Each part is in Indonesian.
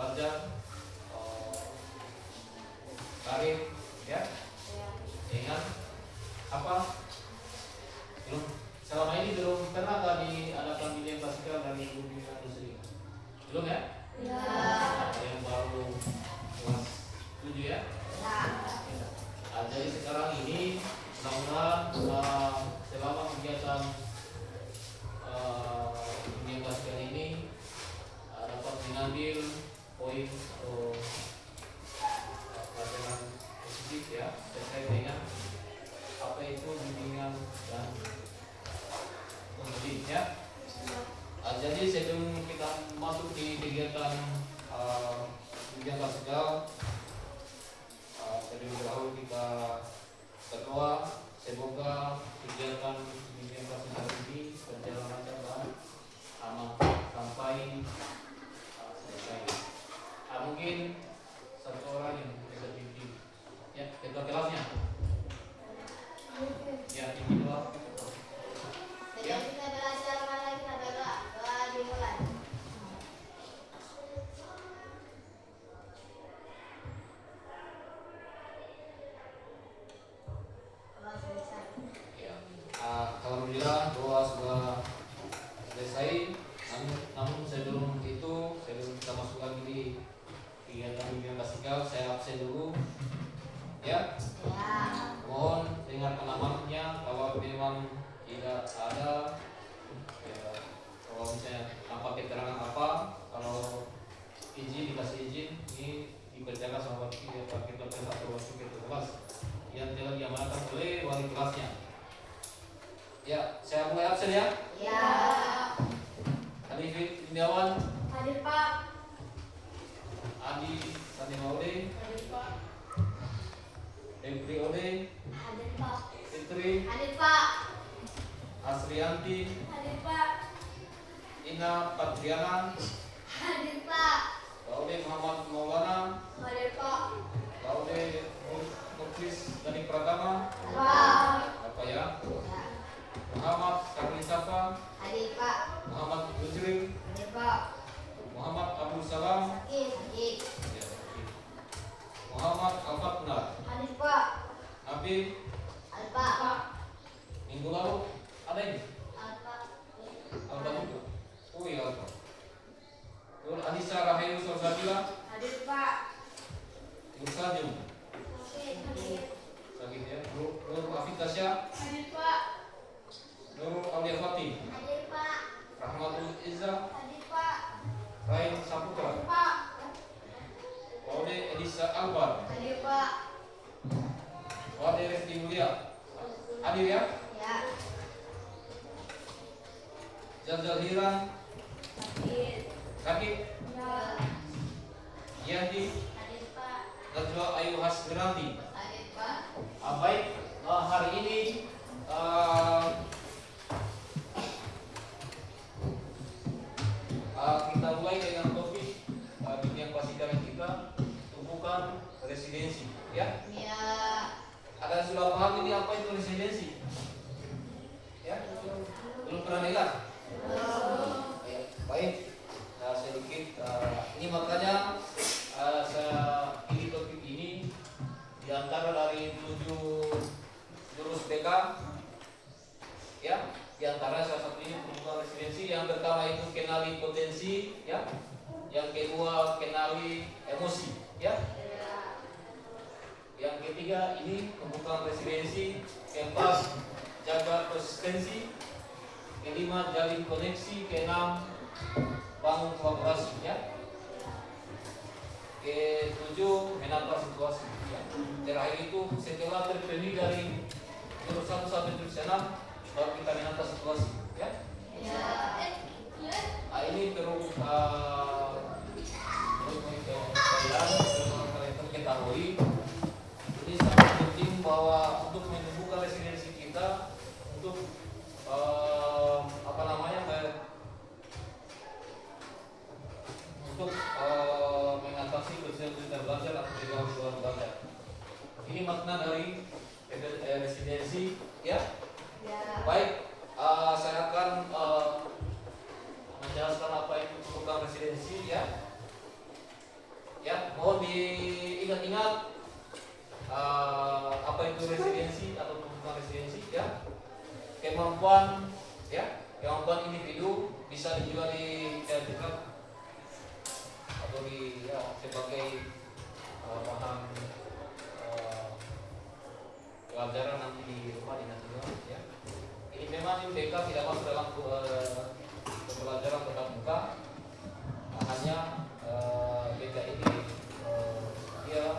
belajar karir, ya? Ingat apa? Belum, selama ini belum pernah nggak diadakan bimbingan klasikal dari ibu bimbingan industri? Belum ya? Ya. Yang baru kelas 7 ya? Jadi sekarang ini mudah-mudahan selama kegiatan bimbingan klasikal ini dapat mengambil poin atau pelajaran positif ya terkait dengan apa itu bimbingan dan konseling ya. Jadi sebelum kita masuk di kegiatan bimbingan klasikal, terlebih dahulu kita berdoa semoga kegiatan bimbingan klasikal ini berjalan lancar dan aman sampai selesai. Mungkin satu orang yang bisa bimbing ya ketua kelasnya ya bimbing doa. Sebelum kita belajar, mari kita berdoa. Doa dimulai. Doa selesai. Ya. Alhamdulillah doa sudah selesai. Namun sebelum kita masuk lagi di kegiatan bimbingan klasikal, saya absen dulu. Ya. Mohon dengarkan amanatnya. Kalau memang tidak ada, ya, kalau misalnya tanpa keterangan apa, kalau izin dikasih izin, ini dikerjakan sama ketua kelas atau wakil ketua kelas yang telah diamanatkan oleh wali kelasnya. Ya, saya mulai absen ya. Ya. Alif Indiawan, Hadir Pak. Adi Sanimaude, Hadir Pak. Empri Ode, Hadir Pak. Fitri, Hadir Pak. Asrianti, Hadir Pak. Ina Patriana, Hadir Pak. Laude Muhammad Maulana, Hadir Pak. Laude Muklis Dani Pratama, Pak. apa ya? Muhammad Karni Safa, Hadir Pak. Muhammad Mujrim, Hadir Pak. Muhammad Abdul Salam, Hadir. ya, Muhammad Al-Fatnar, Hadir Pak. Nabil. Alpa. Minggu lalu ada ini? Alpa. Alba juga? Oh iya Alba. Terus Anissa Rahayu Sorzabila, Hadir Pak. Mursajum, Hadir. sakit ya. Nurul Afid Tasya, Hadir Pak. Nurul Aulia Fatih, Hadir Pak. Rahmatul Izza, Hadir Pak. Rain Saputra, Pak. Wade Edisa Albar, Hadir Pak. Wade Resti Mulia. Hadir ya? Ya. Zalzal Hiran, Hadir. Kakik, Ya. Yanti, Hadir Pak. Najwa Ayu Hasbiranti. Hadir Pak. Baik, hari ini kita mulai dengan topik bimbingan klasikal kita, tumpukan residensi. Ya, Ya. ada yang sudah paham ini apa itu residensi? Ya, belum pernah dengar? Ya, baik. Nah, sedikit ini makanya saya pilih topik ini di antara dari 7 jurus BK, ya, di antara salah satunya pembukaan residensi. Yang pertama itu kenali potensi, ya, yang kedua kenali emosi, ya, yang ketiga ini pembukaan residensi, keempat jaga konsistensi, kelima jalin koneksi, keenam bangun kolaborasi, ya, ketujuh menata situasi, ya. Terakhir itu setelah terpilih dari jurus 1 sampai jurus 6 baru kita menata situasi, ya. Nah, ini perlu kalian ketahui. Ini sangat penting bahwa untuk menyembuhkan residensi kita, untuk untuk mengatasi kesulitan belajar atau kegagalan belajar. Ini makna dari residensi, ya. Baik, saya akan menjelaskan apa itu program residensi. Ya, mohon diingat-ingat apa itu resiliensi atau pembentukan resiliensi ya. Kemampuan individu bisa juga dikategorikan atau sebagai bahan pelajaran nanti di rumah ya. Ini memang UTK tidak masuk dalam pembelajaran tatap muka, hanya BK ini dia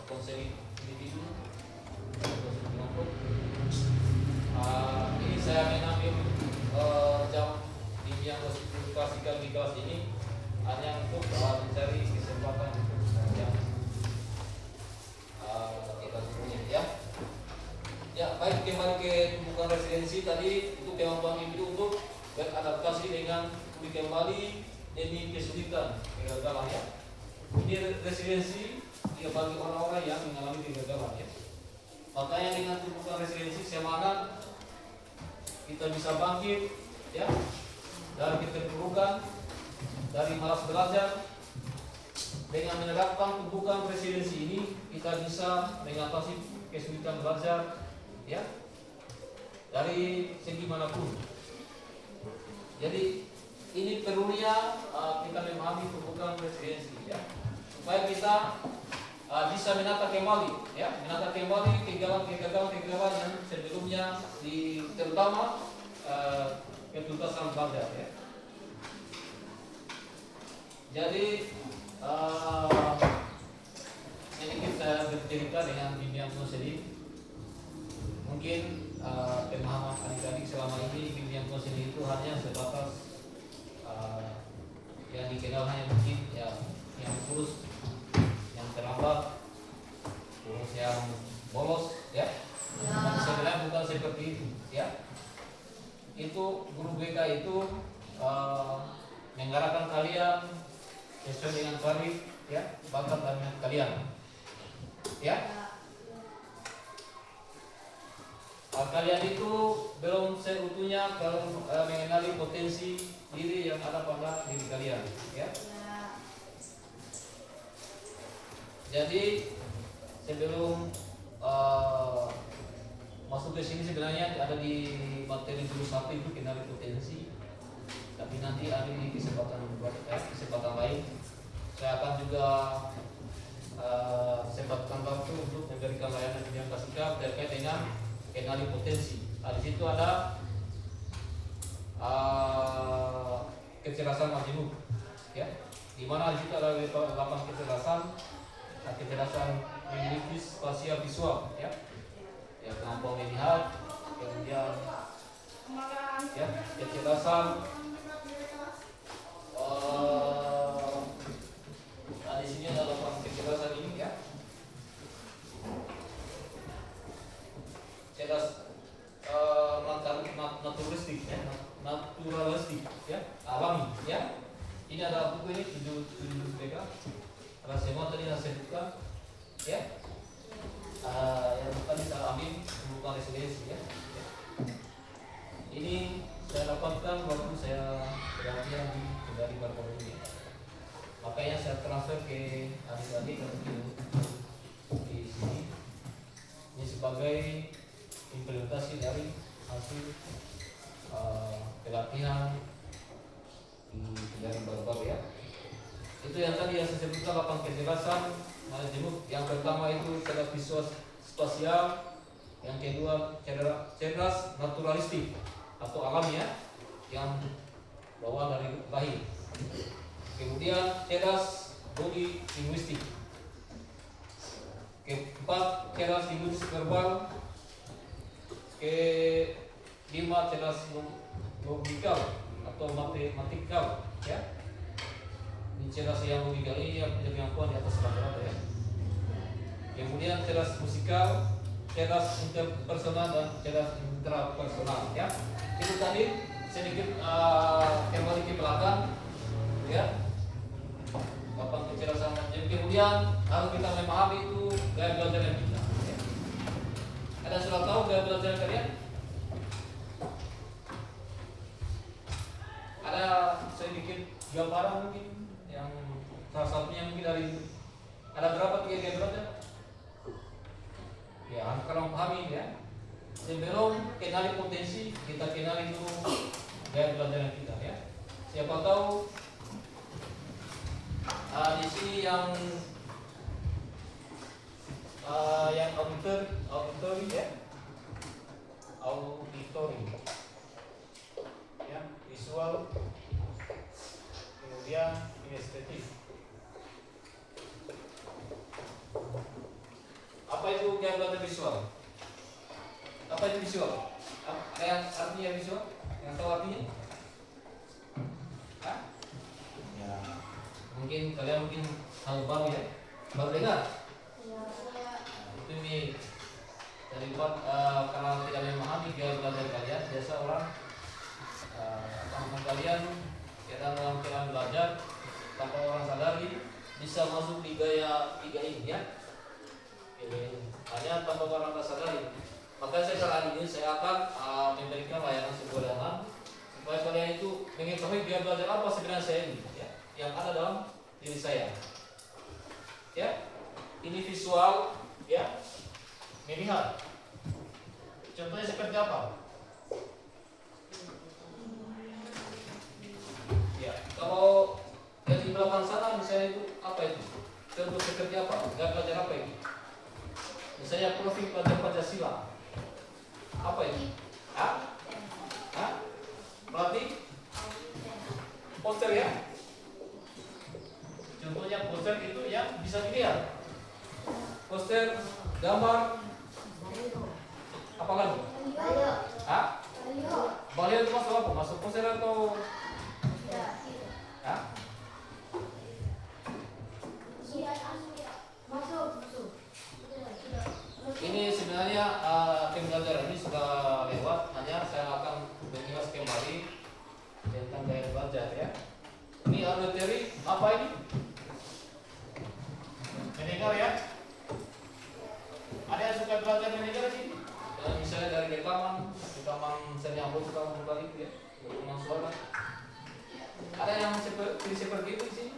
konseling individu, konseling kelompok. Ini saya mengambil jam yang klasifikasikan di kelas ini hanya untuk mencari kesempatan untuk yang kita punya ya. Ya, baik, kembali ke pembukaan resiliensi tadi itu kemampuan individu untuk beradaptasi dengan pulih kembali demi kesulitan kegagalan ya. Ini resiliensi ya bagi orang-orang yang mengalami kegagalan ya. Makanya dengan pembukaan resiliensi semangat kita bisa bangkit ya dari keterpurukan, dari malas belajar. Dengan menerapkan pembukaan resiliensi ini kita bisa mengatasi kesulitan belajar ya dari segi manapun. Jadi ini perlunya kita memahami pembukaan resiliensi ya supaya kita bisa menata kembali ya, menata kembali kegagalan yang sebelumnya terutama ketuntasan belajar ya. Jadi sedikit saya bercerita dengan bimbingan konseling. Mungkin pemahaman adik-adik selama ini bimbingan konseling itu hanya sebatas yang dikenal hanya mungkin ya yang lulus, yang terlambat, terus yang bolos ya. Dan sebenarnya bukan seperti itu ya. Itu guru BK itu menggarapkan kalian sesuai dengan karir ya, bakat dan minat kalian ya. Kalian itu belum seutuhnya kalau mengenali potensi diri yang ada pada diri kalian ya. Jadi sebelum masuk ke sini sebenarnya ada di materi jurus 1 itu kenali potensi. Tapi nanti ada di kesempatan lain saya akan juga sempatkan waktu untuk memberikan layanan yang sikap terkait dengan kenali potensi. Di situ ada kecerdasan majemuk ya. Di mana di situ ada 8 kecerdasan linguistis spasial visual ya. Ya, kemampuan melihat, kemudian ya, kecerdasan di sini ada 8 kecerdasan ini ya. Cerdas naturalistik ya, alami ya. Ini ada buku ini 7 BK. Ada semua tadi saya sebutkan ya. Yang bukan bisa ambil bukan resiliensi ya. Ini saya dapatkan waktu saya berlatihan dari Barcelona. Makanya saya transfer ke adik-adik di sini. Ini sebagai implementasi dari hasil pelatihan dari Barbar ya. Itu yang tadi yang saya sebutkan 8 kecerdasan majemuk. Yang pertama itu cerdas visual spasial, yang kedua cerdas naturalistik atau alami ya, yang bawaan dari lahir. Kemudian cerdas body linguistik. Keempat cerdas linguistik verbal. Kelima cerdas logikal atau matematikal ya. Ini cerdas yang logikal ini yang punya kemampuan di atas rata-rata ya. Kemudian cerdas musikal, cerdas interpersonal dan cerdas intrapersonal ya. Itu tadi sedikit kembali ke belakang ya. 8 kecerdasan. Jadi kemudian harus kita memahami itu gaya belajar yang kita ya. Ada sudah tahu gaya belajar kalian? Ada sedikit gambaran mungkin yang kenali. Ada berapa tiga gaya belajar? Ya, kalau pahami ya. Sebelum kenali potensi, kita kenali dulu gaya belajar kita ya. Siapa tahu di sini yang auditory ya, auditory ya, visual, kemudian kinestetik. Apa itu gaya belajar visual? Apa itu visual? Apa yang artinya visual? Yang tahu artinya? Hah? Ya, mungkin kalian tahu baru ya, baru dengar. Itu ini dari buat karena tidak memahami gaya belajar kalian, biasa orang teman kalian ya dalam keadaan belajar tanpa orang sadari bisa masuk di gaya tiga ini ya. Hanya tanpa orang sadari. Maka sekarang ini saya akan memberikan layanan sederhana supaya kalian itu mengetahui gaya belajar apa sebenarnya saya ini ya, yang ada dalam diri saya. Ya, ini visual ya, melihat. Contohnya seperti apa? Ya, kalau yang di belakang sana misalnya itu apa itu? Contoh seperti apa? Gaya belajar apa itu? Misalnya profil pelajar Pancasila. Apa itu? Hah? Hah? Berarti poster ya? Contohnya poster itu yang bisa dilihat. Poster, gambar, apa lagi? Hah? Balio itu masuk apa? Masuk poster atau? Hah? Ini sebenarnya pembelajaran ini sudah lewat, hanya saya akan mengulas kembali tentang gaya belajar ya. Ini auditory apa ini? Mendengar ya? Ada yang suka belajar mendengar sih? Misalnya dari rekaman misalnya audio kali itu ya, rekaman suara. Ada yang seperti itu di sini?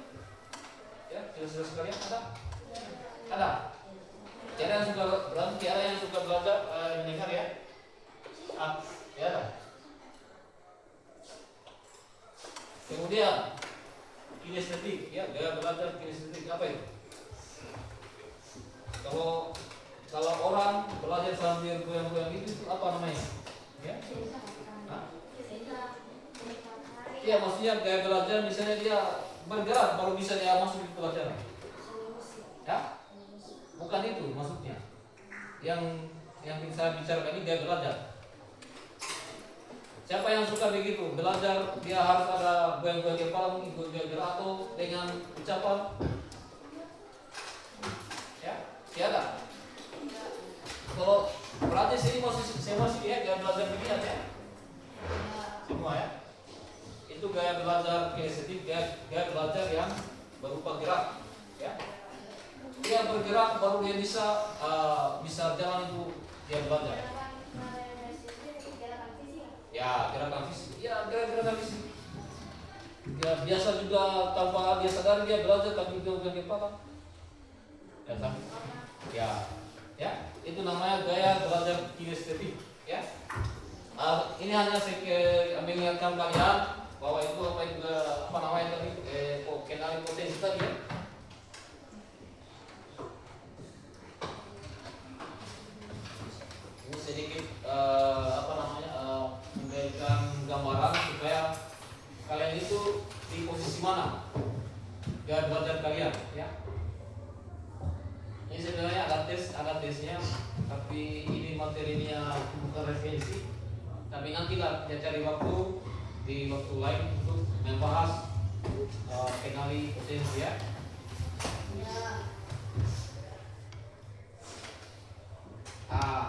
Ya, jelas sekalian ada? Ada? Ada yang suka berarti ada yang suka belajar mendengar ya? Ya ada. Kemudian kinestetik ya, gaya belajar kinestetik apa itu? Kalau orang belajar sambil goyang-goyang itu apa namanya? Ya? Iya, maksudnya gaya belajar misalnya dia bergerak baru bisa dia masuk di pelajaran. Ya? Bukan itu maksudnya. Yang saya bicarakan ini gaya belajar. Siapa yang suka begitu? Belajar dia harus ada goyang-goyang kepala, mungkin goyang-goyang atau dengan ucapan. Ya, tiada. Kalau berarti sini saya masih ya gaya belajar begini ya. Semua ya. Itu gaya belajar kinestetik, gaya belajar yang berupa gerak, ya. Dia bergerak baru dia bisa jalan itu dia belajar. Ya, gerakan fisik. Ya, gerakan fisik. Ya, biasa juga tanpa dia sadar dia belajar tapi dia udah kepala. Ya, tapi ya, itu namanya gaya belajar kinestetik, ya. Ini hanya saya mengingatkan kalian bahwa itu apa namanya tadi kenali potensi tadi ya. Ini sedikit memberikan gambaran supaya kalian itu di posisi mana gaya belajar kalian ya. Ini sebenarnya ada tesnya, tapi ini materinya bukan referensi. Tapi nantilah kita cari waktu di waktu lain untuk membahas kenali potensi ya.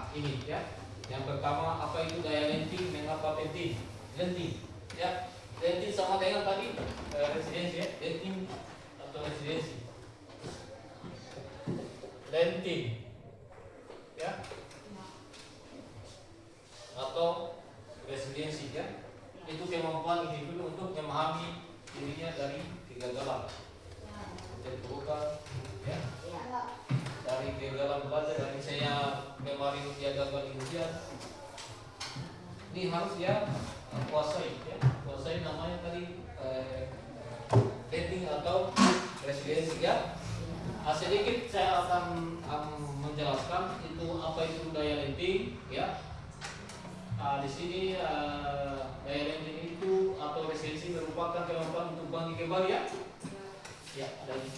Ini ya. Yang pertama apa itu gaya lenting, mengapa penting? Lenting ya. Lenting sama dengan tadi residensi ya. Lenting atau residensi. Lenting ya. Atau residensi ya. Itu kemampuan individu untuk memahami dirinya dari kegagalan. saya kebuka ya. Iya. Dari kegagalan belajar, dari saya kemarin dia gagal di ujian, ini harus ya kuasai ya, kuasai namanya tadi dating atau resiliensi ya. Sedikit saya akan menjelaskan itu apa itu daya lenting ya. Di sini daya lenting itu atau resiliensi merupakan kemampuan untuk bangkit kembali ya. Ya, ada ini.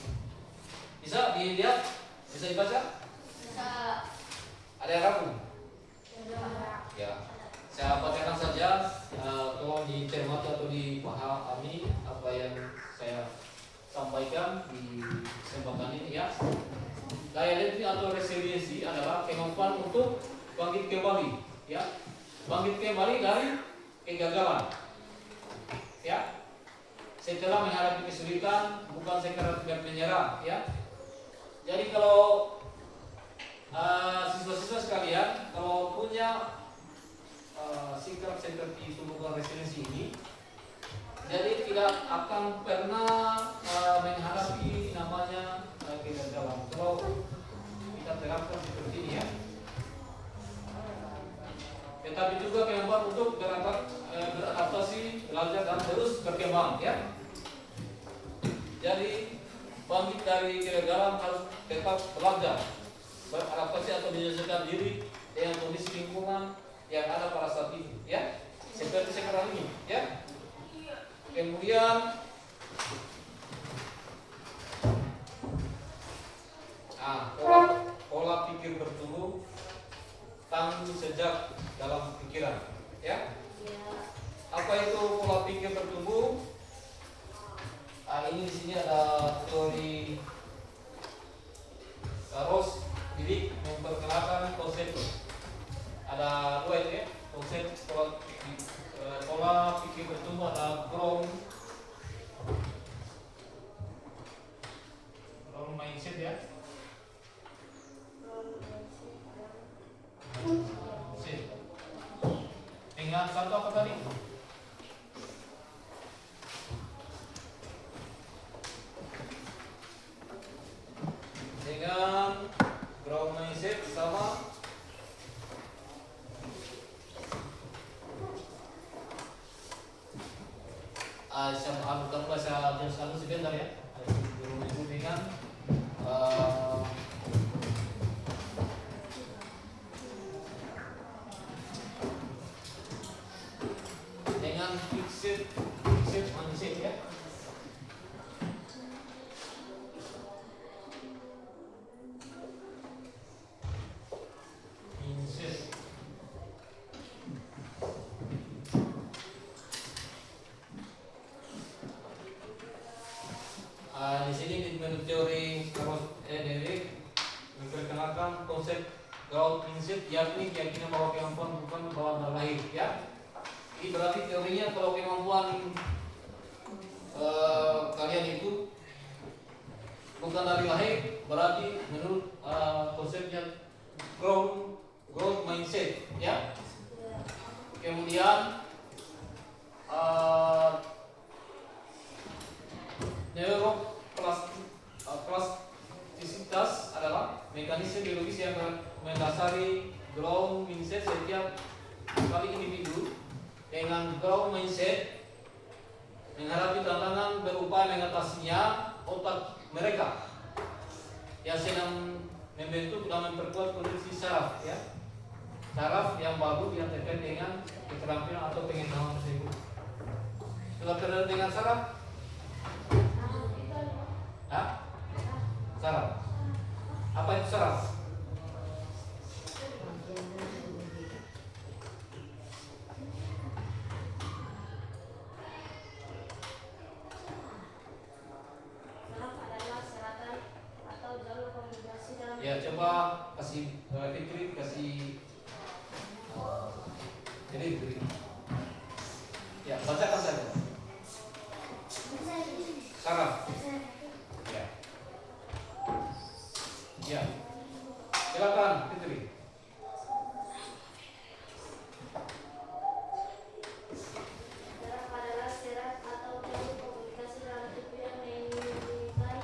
Bisa dilihat, bisa dibaca? Bisa. Ada yang ragu? Ada. Ya, saya bacakan saja. Tolong dicermati atau dipahami apa yang saya sampaikan di kesempatan ini ya. Daya lenting atau resiliensi adalah kemampuan untuk bangkit kembali ya. Bangkit kembali dari kegagalan ya. Setelah menghadapi kesulitan, bukan sekedar tidak menyerah ya. Jadi kalau siswa-siswa sekalian kalau punya sikap seperti itu, bukan resiliensi ini, jadi tidak akan pernah menghadapi namanya kegagalan. Kalau kita terapkan seperti ini ya. Tetapi juga kemampuan untuk beradaptasi, belajar dan terus berkembang ya. Jadi bangkit dari kegagalan harus tetap belajar, beradaptasi atau menyesuaikan diri dengan kondisi lingkungan yang ada pada saat itu ya. Seperti sekarang ini ya. Kemudian pola pikir bertumbuh tangguh sejak dalam pikiran ya. Apa itu pola pikir bertumbuh? Ini di sini ada teori Ross Didik memperkenalkan konsep. Ada dua itu ya, konsep pola pikir bertumbuh, ada growth mindset ya. Dengan satu apa tadi? Dengan growth mindset sama saya bukan bahasa jelaskan sebentar ya. Growth mindset dengan fixed mindset ya. Di sini menurut teori Derek memperkenalkan konsep growth mindset, yakni keyakinan bahwa kemampuan bukan bawaan dari lahir ya. Ini berarti teorinya kalau kemampuan kalian itu bukan dari lahir, berarti menurut konsepnya growth mindset ya. Kemudian neuroplastisitas adalah mekanisme biologis yang mendasari growth mindset. Setiap kali individu dengan growth mindset menghadapi tantangan berupaya mengatasinya, otak mereka yang sedang membentuk dan memperkuat kondisi saraf ya. Saraf yang baru yang terkait dengan keterampilan atau pengetahuan tersebut. Sudah pernah dengan saraf? Hah? Saraf. Apa itu saraf? Ya, coba kasih Fitri, kasih jadi ya, bacakan saja. Saraf. Ya. Ya. Silakan Fitri. Saraf adalah serat atau jalur komunikasi dalam tubuh yang menyerupai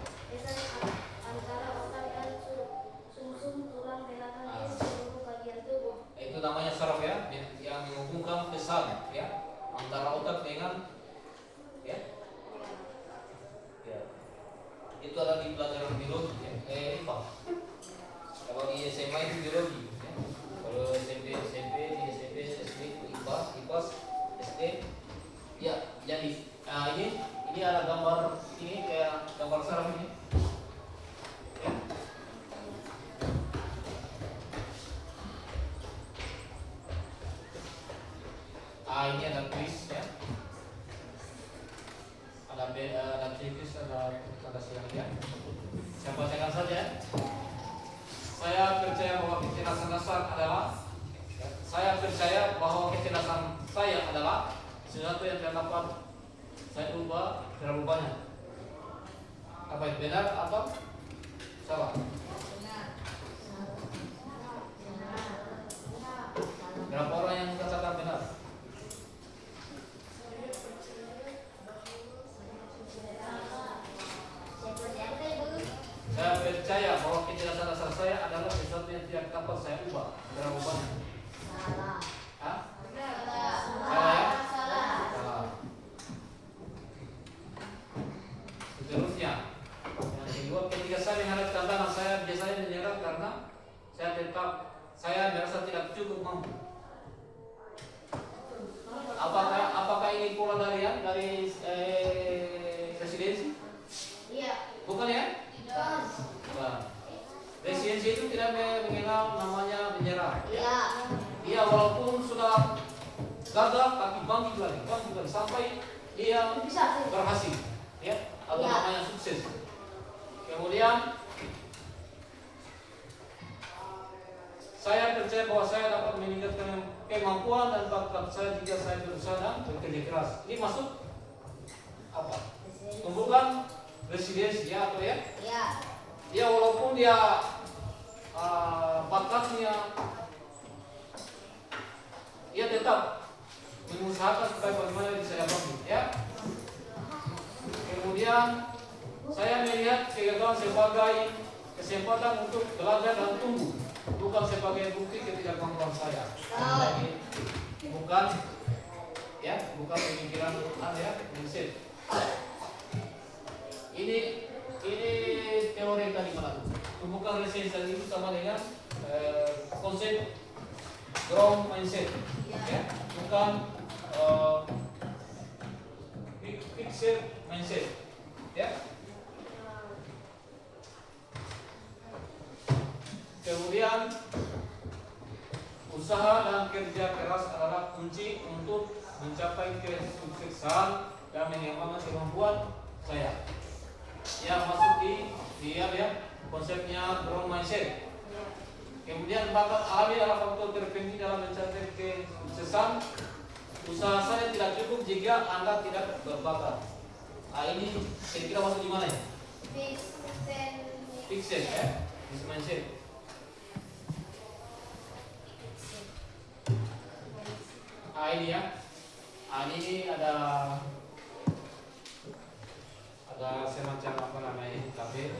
itu ada di pelajaran biologi ya. IPA. Kalau di SMA itu biologi ya. Kalau SMP di SMP SD itu IPA SD ya. Jadi ini ada gambar ini kayak gambar saraf ini ya. Ini ada quiz ya. Ada quiz, ada siang ya. Saya bacakan saja. Saya percaya bahwa kecerdasan dasar adalah saya adalah sesuatu yang tidak dapat saya ubah terlalu banyak. Apa itu benar atau salah? Berapa orang yang katakan benar? Saya percaya bahwa kecerdasan dasar saya adalah sesuatu yang tidak dapat saya ubah terlalu banyak. Salah. Hah? Salah. Ya? Salah. Salah. Seterusnya, yang kedua, ketika saya menghadapi tantangan saya biasanya menyerah karena saya merasa tidak cukup mampu. Apakah ini pola dari residensi? Iya. Bukan ya? Bukan. Residensi itu tidak mengenal namanya menyerah. Iya. Dia walaupun sudah gagal tapi bangkit lagi sampai dia berhasil, ya, atau Ya. namanya sukses. Kemudian saya percaya bahwa saya dapat meningkatkan kemampuan dan bakat saya jika saya berusaha dan bekerja keras. Ini masuk apa? Tumbuhkan resiliensi ya atau ya? Iya. Dia walaupun dia bakatnya, dia tetap mengusahakan supaya bagaimana bisa bangkit ya. Kemudian saya melihat kegagalan sebagai kesempatan untuk belajar dan tumbuh, bukan sebagai bukti ketidakmampuan saya. Jadi, bukan pemikiran ya, mindset. Ini teori yang tadi mana? Tumbuhkan resiliensi itu sama dengan konsep growth mindset, ya, bukan fixed mindset, ya. Kemudian usaha dan kerja keras adalah kunci untuk mencapai kesuksesan dan mengembangkan kemampuan saya. Ya, masuk di konsepnya growth mindset. Kemudian bakat alami adalah faktor terpenting dalam mencapai kesuksesan. Usaha saya tidak cukup jika Anda tidak berbakat. Ini kira-kira masuk di mana ya? Fixed ya, fixed mindset. Ini ya. Ini ada semacam apa namanya tabel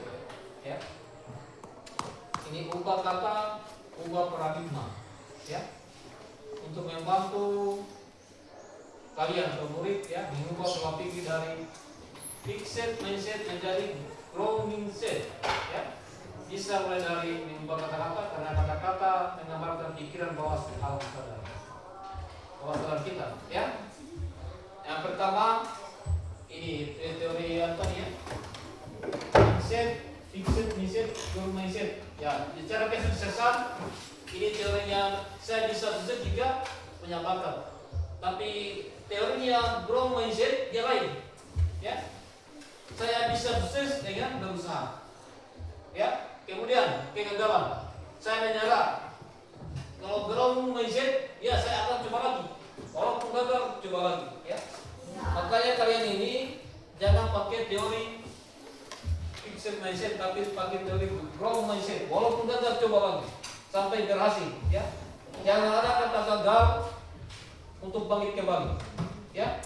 ya. Ini ubah kata, ubah paradigma ya, untuk membantu kalian atau murid ya mengubah pola pikir dari fixed mindset menjadi growth mindset ya. Bisa mulai dari mengubah kata-kata, karena kata-kata menggambarkan pikiran bawah sadar kita ya. Yang pertama ini teori apa nih ya? Fixed mindset, growth mindset. Ya, bicara kesuksesan, ini teorinya saya bisa sukses jika punya bakat. Tapi teorinya growth mindset dia lain. Ya. Saya bisa sukses dengan berusaha. Ya. Kemudian kegagalan. Saya menyerah. Kalau growth mindset, ya saya akan coba lagi. Walaupun gagal, coba lagi, ya. Makanya kalian ini jangan pakai teori fixed mindset, tapi pakai teori growth mindset. Walaupun gagal, coba lagi sampai berhasil, ya. Jangan ada kata gagal untuk bangkit kembali, ya.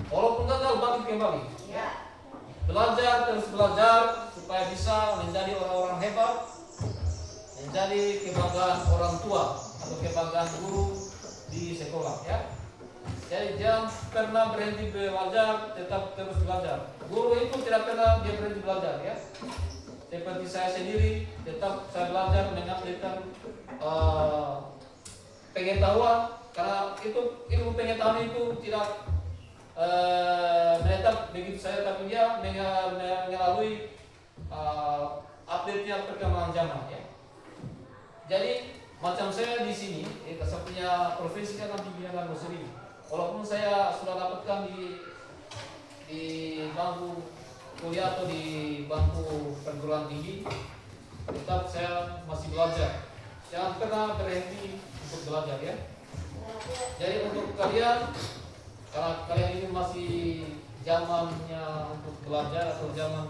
Walaupun gagal, bangkit kembali, ya. Belajar terus belajar supaya bisa menjadi orang-orang hebat, menjadi kebanggaan orang tua atau kebanggaan guru di sekolah, ya. Jadi jangan pernah berhenti belajar, tetap terus belajar. guru itu tidak pernah dia berhenti belajar ya. Seperti saya sendiri tetap saya belajar mengupdatekan pengetahuan, karena itu ilmu pengetahuan itu tidak menetap begitu saya, tapi dia melalui update-nya perkembangan zaman ya. Jadi macam saya di sini, saya punya profesi kan bimbingan muslim. Walaupun saya sudah dapatkan di bangku kuliah atau di bangku perguruan tinggi, tetap saya masih belajar. Jangan pernah berhenti untuk belajar ya. Jadi untuk kalian, karena kalian ini masih zamannya untuk belajar atau zaman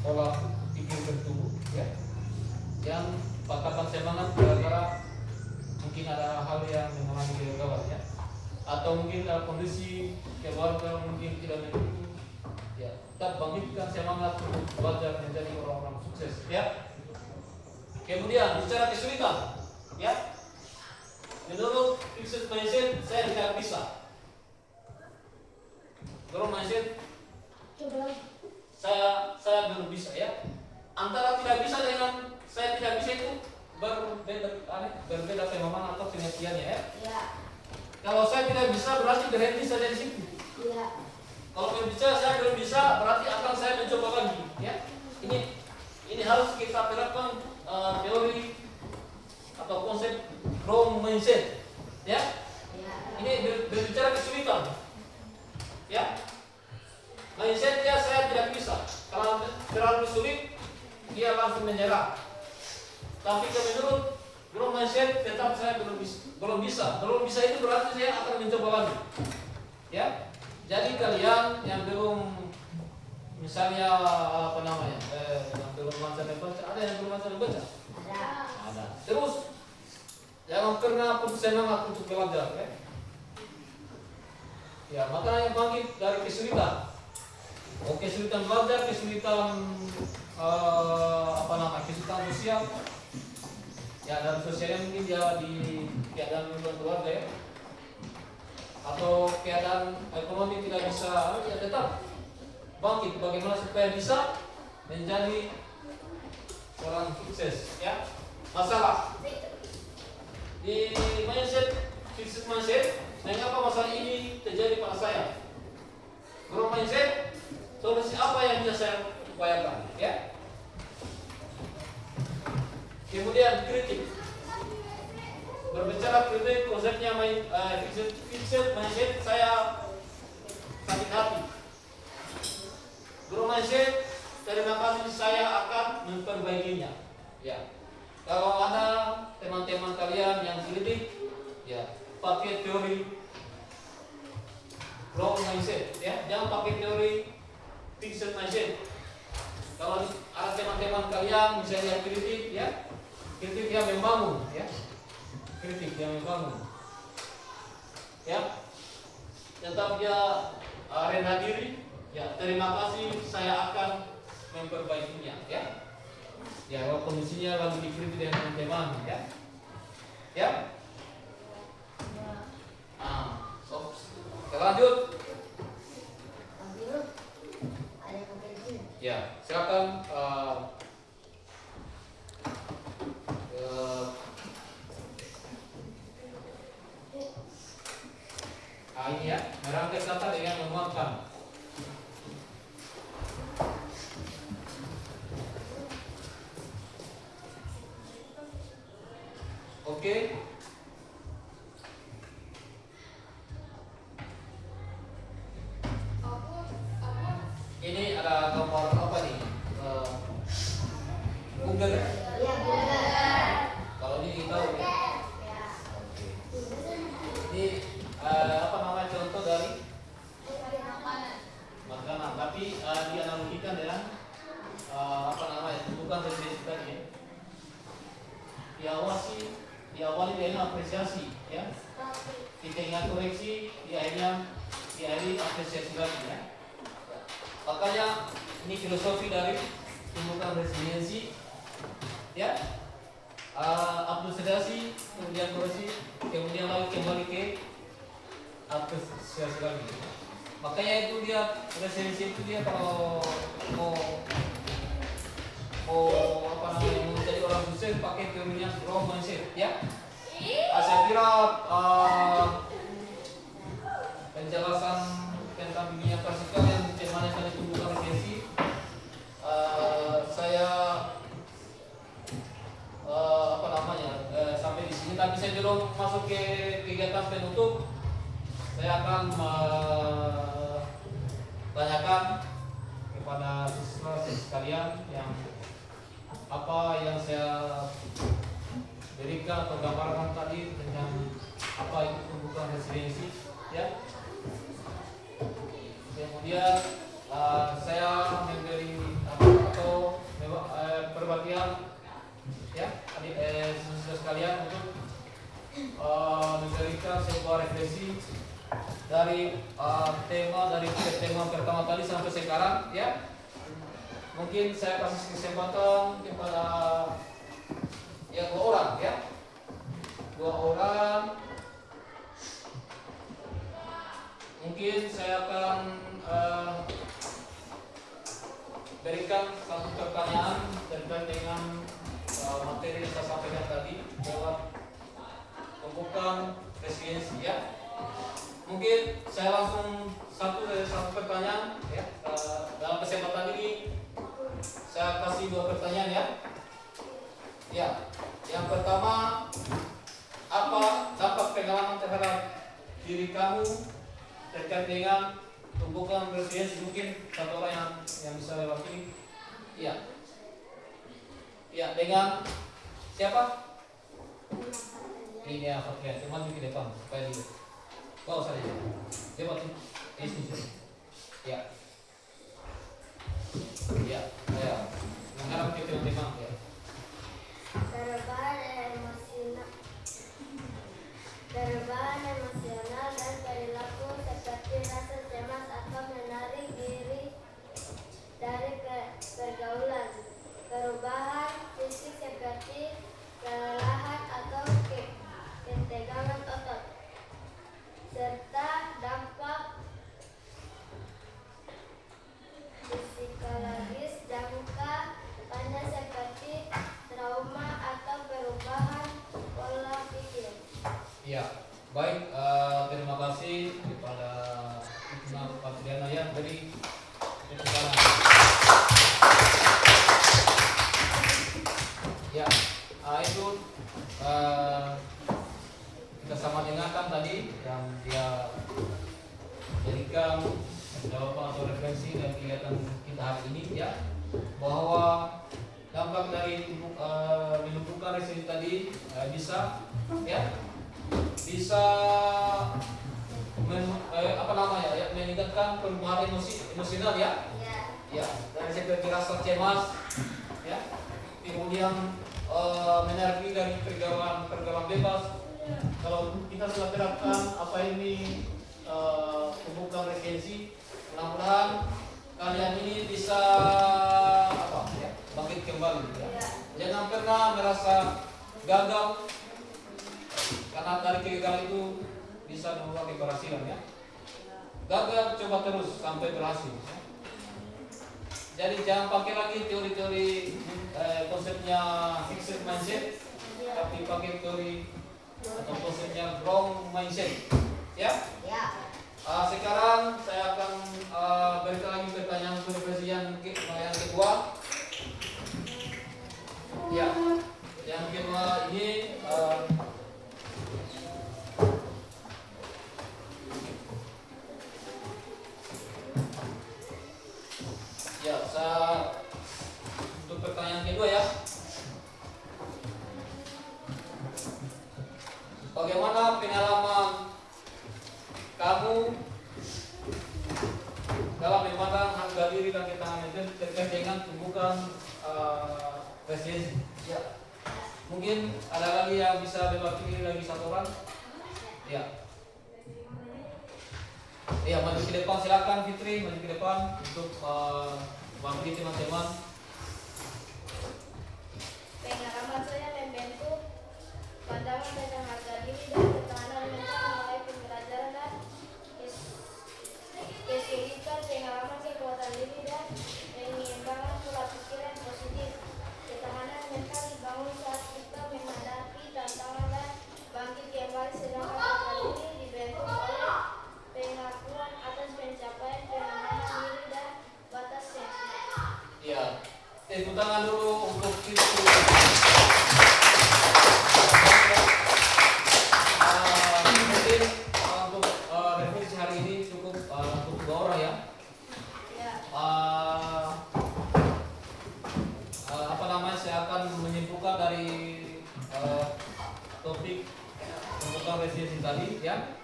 pola pikir bertumbuh ya, yang patahkan semangat gara-gara mungkin ada hal yang mengalami kegagalan ya, atau mungkin dalam kondisi keluarga mungkin tidak mendukung ya, tetap bangkitkan semangat untuk belajar menjadi orang-orang sukses ya. Kemudian bicara kesulitan ya, menurut fixed mindset saya tidak bisa. Growth mindset saya belum bisa ya. Antara tidak bisa dengan saya tidak bisa itu berbeda pemahaman atau pengertiannya ya. Ya. Kalau saya tidak bisa berarti berhenti saja di situ. Ya. Kalau berbicara saya belum bisa berarti akan saya mencoba lagi ya. Ini harus kita terapkan teori atau konsep growth mindset ya. Ya. Ini berbicara kesulitan ya. Mindsetnya saya tidak bisa, kalau terlalu sulit dia langsung menyerah. Tapi menurut growth mindset tetap saya belum bisa. Belum bisa itu berarti saya akan mencoba lagi ya. Jadi kalian yang belum, misalnya apa namanya, yang belum lancar membaca, ada yang belum lancar membaca? Ada. Terus jangan pernah putus semangat untuk belajar ya. Ya, makanya bangkit dari kesulitan. Kesulitan belajar, kesulitan kesulitan sosial. Ya, dalam sosialnya mungkin dia di keadaan lingkungan keluarga ya, atau keadaan ekonomi tidak bisa, ya tetap bangkit bagaimana supaya bisa menjadi orang sukses ya. Masalah di mindset, fixed mindset, mengapa masalah ini terjadi pada saya? Growth mindset, solusi apa yang bisa saya upayakan ya. Kemudian kritik, berbicara kritik, konsepnya fixed mindset saya sakit hati. Growth mindset, terima kasih saya akan memperbaikinya ya. Kalau ada teman-teman kalian yang kritik ya, pakai teori growth mindset ya, jangan pakai teori fixed mindset. Kalau ada teman-teman kalian misalnya kritik ya, kritik yang membangun ya, kritik yang membangun ya, tetap dia rendah diri ya, terima kasih saya akan memperbaikinya ya. Ya, kalau kondisinya lagi dikritik dengan teman-teman ya. Ya. Kita lanjut. Ya, silakan ini ya, merangkai kata dengan menguatkan. Oke. Ini ada nomor apa nih? Google. Ya, Google. Kalau ini tahu ya. Oke. Ini apa namanya contoh dari makanan, tapi dianalogikan dengan apa namanya, bukan definisi tadi ya. Diawali dengan apresiasi ya. Kita ingat koreksi, diakhiri apresiasi lagi ya. Makanya ini filosofi dari pembukaan resiliensi ya. Apresiasi, kemudian koreksi, kemudian lagi kembali ke apresiasi lagi. Makanya itu dia residensi itu dia kalau mau apa namanya mau jadi orang sukses pakai teorinya growth mindset ya. Saya kira penjelasan tentang dunia klasikal yang temanya tadi tumbuhan resiliensi saya apa namanya sampai di sini, tapi saya belum masuk ke kegiatan penutup. Saya akan tanyakan kepada siswa sekalian yang apa yang saya berikan atau gambarkan tadi tentang apa itu pembukaan resiliensi ya. Kemudian saya memberi atau perbagian ya siswa sekalian untuk memberikan sebuah refleksi dari tema pertama tadi sampai sekarang ya. Mungkin saya kasih kesempatan kepada ya 2 orang ya. 2 orang. Mungkin saya akan berikan satu pertanyaan terkait dengan materi yang saya sampaikan tadi lewat pembukaan resiliensi ya. Mungkin saya langsung satu pertanyaan ya. Dalam kesempatan ini saya kasih 2 pertanyaan ya. Ya, yang pertama, apa dampak pengalaman terhadap diri kamu terkait dengan pembukaan resiliensi? Mungkin satu orang yang bisa mewakili. Ya, ya dengan siapa? Ini ya, oke, teman di depan supaya di bawah saja. Coba sini. Ya. Ya, saya mengharap ke teman-teman ya. Perubahan emosional dan perilaku seperti rasa cemas atau menarik diri dari pergaulan. Perubahan fisik seperti kelelahan atau ketegangan otot. Serta dampak psikologis jangka panjang seperti trauma atau perubahan pola pikir. Ya, baik. Terima kasih kepada Ibu Patriana ya dari kesempatan. Ya, itu kita sama dengarkan tadi yang dia jadikan jawaban atau referensi dari kegiatan kita hari ini ya, bahwa dampak dari menumbuhkan resiliensi tadi bisa meningkatkan perubahan emosional ya. Ya, dari seperti rasa cemas ya, kemudian menarik dari pergaulan bebas. Kalau kita sudah terapkan apa ini pembukaan resiliensi, mudah-mudahan kalian ini bisa bangkit kembali ya. Jangan pernah merasa gagal, karena dari kegagalan itu bisa membawa keberhasilan ya. Gagal coba terus sampai berhasil ya. Jadi jangan pakai lagi teori-teori konsepnya fixed mindset, tapi pakai teori atau konsepnya growth mindset ya. Sekarang saya akan berikan lagi pertanyaan untuk yang kedua. Ya, yang kedua ini ya, untuk pertanyaan kedua ya. Bagaimana pengalaman kamu dalam memandang harga diri dan ketahanan terkait dengan pembukaan resiliensi? Ya. Mungkin ada lagi yang bisa mewakili lagi satu orang? Ya. Ya, maju ke depan, silakan Fitri, maju ke depan untuk mewakili teman-teman. Pengalaman saya membentuk pandangan tentang harga diri dan ketahanan mental melalui pembelajaran dan kesulitan, pengalaman, kekuatan diri, dan pengembangan pola pikir yang positif. Ketahanan mental dibangun saat kita menghadapi tantangan dan bangkit kembali, sedangkan kekuatan diri dibentuk oleh pengakuan atas pencapaian, pengembangan diri, dan batas sensitif. Iya. Tepuk tangan dulu untuk itu. Mungkin untuk revisi hari ini cukup untuk 2 orang ya. Ya. Apa namanya, saya akan menyimpulkan dari topik pembukaan resiliensi tadi ya,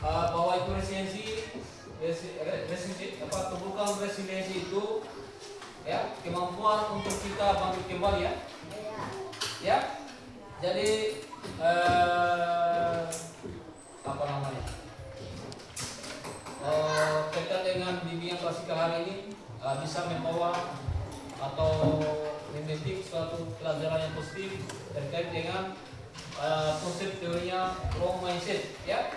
bahwa itu pembukaan resiliensi itu ya kemampuan untuk kita bangkit kembali ya. Ya. Jadi apa namanya? Terkait dengan bimbingan klasikal hari ini bisa membawa atau memetik suatu pelajaran yang positif terkait dengan konsep teorinya growth mindset ya.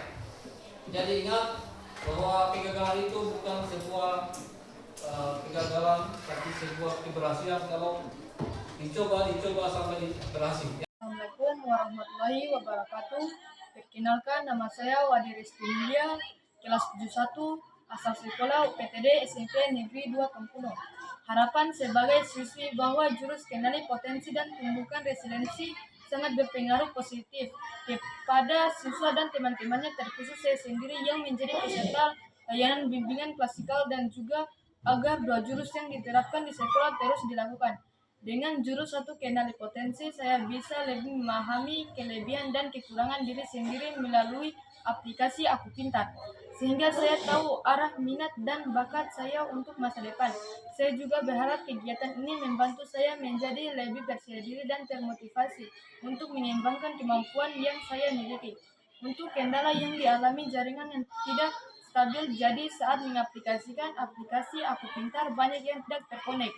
Jadi ingat bahwa kegagalan itu bukan sebuah kegagalan, tapi sebuah keberhasilan kalau dicoba sampai berhasil. Assalamualaikum warahmatullahi wabarakatuh. Perkenalkan, nama saya Wadi Resti Mulia, kelas 71, asal sekolah UPTD SMP Negeri 2 Kampuno. Harapan sebagai siswi bahwa jurus kendali potensi dan pembukaan resiliensi sangat berpengaruh positif kepada siswa dan teman-temannya, terkhusus saya sendiri yang menjadi peserta layanan bimbingan klasikal, dan juga agar 2 jurus yang diterapkan di sekolah terus dilakukan. Dengan jurus 1 kendali potensi, saya bisa lebih memahami kelebihan dan kekurangan diri sendiri melalui aplikasi Aku Pintar, sehingga saya tahu arah minat dan bakat saya untuk masa depan. Saya juga berharap kegiatan ini membantu saya menjadi lebih percaya diri dan termotivasi untuk mengembangkan kemampuan yang saya miliki. Untuk kendala yang dialami jaringan yang tidak stabil, jadi saat mengaplikasikan aplikasi Aku Pintar banyak yang tidak terkonek.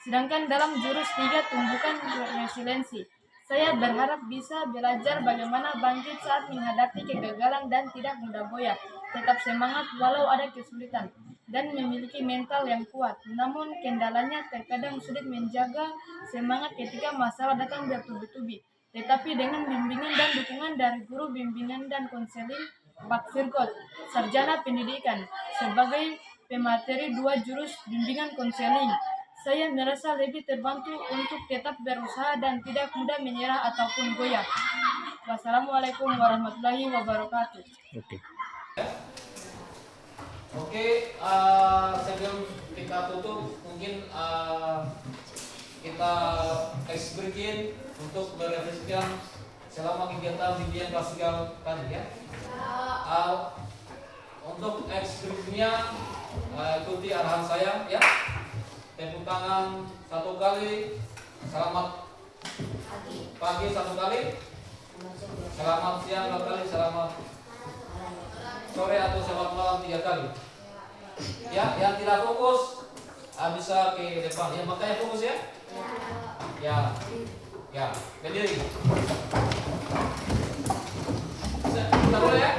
Sedangkan dalam jurus 3 tumbuhkan resiliensi, saya berharap bisa belajar bagaimana bangkit saat menghadapi kegagalan dan tidak mudah goyah, tetap semangat walau ada kesulitan, dan memiliki mental yang kuat. Namun kendalanya terkadang sulit menjaga semangat ketika masalah datang bertubi-tubi. Tetapi dengan bimbingan dan dukungan dari guru bimbingan dan konseling Pak Firgot, sarjana pendidikan, sebagai pemateri 2 jurus bimbingan konseling, saya merasa lebih terbantu untuk tetap berusaha dan tidak mudah menyerah ataupun goyah. Wassalamualaikum warahmatullahi wabarakatuh. Oke, sebelum kita tutup mungkin kita breakin untuk merefleksikan selama kegiatan bimbingan klasikal tadi ya. Untuk breaknya ikuti arahan saya ya. Tepuk tangan 1 kali, selamat pagi 1 kali, selamat siang 2 kali, selamat sore atau selamat malam 3 kali. Ya, yang tidak fokus bisa ke depan. Ya, makanya fokus ya. Ya, berdiri. Kita boleh ya.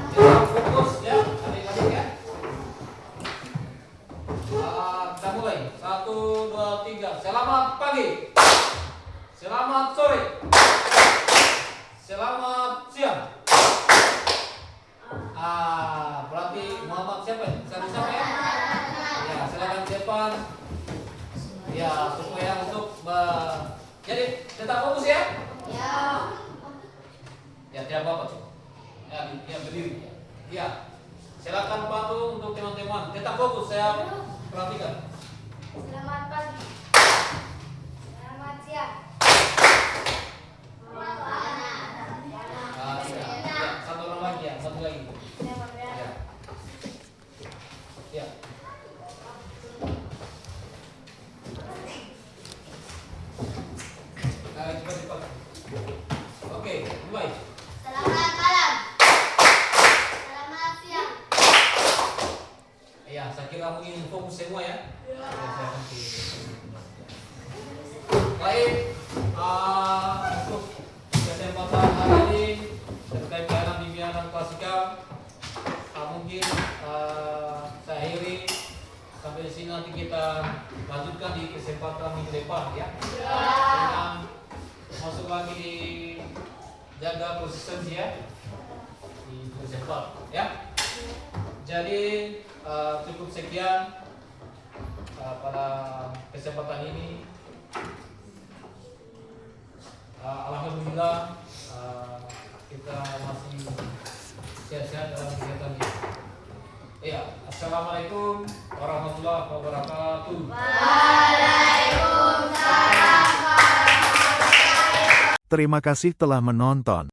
Kita fokus ya, adik-adik ya. Kita mulai. 1, 2, 3. Selamat pagi. Selamat sore. Selamat siang. Berarti Muhammad siapa ya? Siapa ya? Ya, silakan depan. Ya, supaya untuk jadi tetap fokus ya. Ya, tidak apa-apa. Ya, berdiri. Ya. Silakan bantu untuk teman-teman. Tetap fokus, saya perhatikan. Selamat pagi. Selamat siang. Ya, satu orang lagi ya, satu lagi. Ya. Ya. Cepat. Oke, mulai. Selamat malam. Selamat siang. Ya, saya kira mungkin fokus semua ya. Baik, untuk kesempatan hari ini terkait dengan bimbingan klasikal, mungkin nanti kita lanjutkan di kesempatan minggu depan ya. Dengan masuk lagi di jaga konsistensi ya di kesempatan ya. Jadi cukup sekian pada kesempatan ini. Alhamdulillah kita masih sehat-sehat dalam kegiatan ini. Ya, assalamualaikum warahmatullahi wabarakatuh. Terima kasih telah menonton.